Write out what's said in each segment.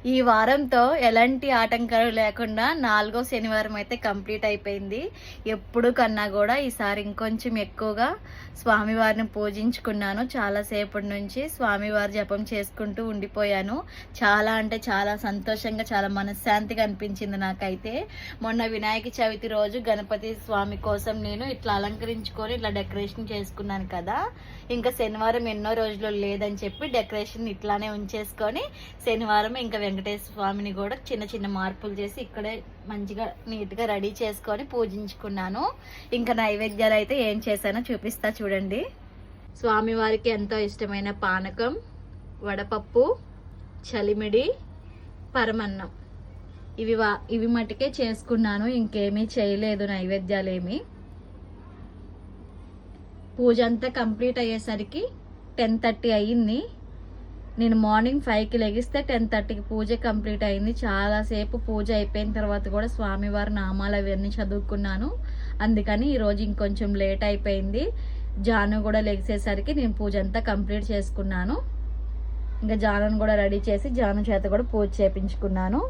ఈ వారంతో ఎలాంటి ఆటంకాలు లేకుండా 4వ శనివారం అయితే కంప్లీట్ అయిపోయింది. ఎప్పుడు కన్నా కూడా ఈసారి ఇంకొంచెం ఎక్కువగా స్వామివారిని పూజించుకున్నాను. చాలాసేపటి నుంచి స్వామివారి జపం చేసుకుంటూ ఉండిపోయాను. చాలా అంటే చాలా సంతోషంగా, చాలా మనశ్శాంతిగా అనిపించింది నాకైతే. మొన్న వినాయక చవితి రోజు గణపతి స్వామి కోసం నేను ఇట్లా అలంకరించుకొని ఇట్లా డెకరేషన్ చేసుకున్నాను కదా. ఇంకా శనివారం ఎన్నో రోజులు లేదని చెప్పి డెకరేషన్ ఇట్లానే ఉంచేసుకొని శనివారం ఇంకా వెంకటేశ్వర స్వామిని కూడా చిన్న చిన్న మార్పులు చేసి ఇక్కడే మంచిగా నీట్గా రెడీ చేసుకొని పూజించుకున్నాను. ఇంకా నైవేద్యాలు అయితే ఏం చేశానో చూపిస్తా చూడండి. స్వామివారికి ఎంతో ఇష్టమైన పానకం, వడపప్పు, చలిమిడి, పరమన్నం ఇవి మటుకే చేసుకున్నాను. ఇంకేమీ చేయలేదు నైవేద్యాలేమి. పూజ అంతా కంప్లీట్ అయ్యేసరికి 10:30 అయ్యింది. నేను మార్నింగ్ 5కి లెగిస్తే 10:30కి పూజ కంప్లీట్ అయింది. చాలాసేపు పూజ అయిపోయిన తర్వాత కూడా స్వామివారి నామాలు అవన్నీ చదువుకున్నాను. అందుకని ఈరోజు ఇంకొంచెం లేట్ అయిపోయింది. జాను కూడా లెగిసేసరికి నేను పూజ అంతా కంప్లీట్ చేసుకున్నాను. ఇంకా జానును కూడా రెడీ చేసి జాను చేత కూడా పూజ చేయించుకున్నాను.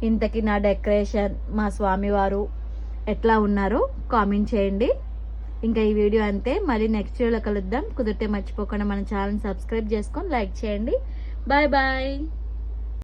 ఇంతకీ నా డెకరేషన్, మా స్వామివారు ఎట్లా ఉన్నారో కామెంట్ చేయండి. ఇంకా ఈ వీడియో అంతే. మళ్ళీ నెక్స్ట్ వీడియోలో కలుద్దాం. కుదిరితే మర్చిపోకుండా మన ఛానల్ సబ్స్క్రైబ్ చేసుకొని లైక్ చేయండి. Bye bye.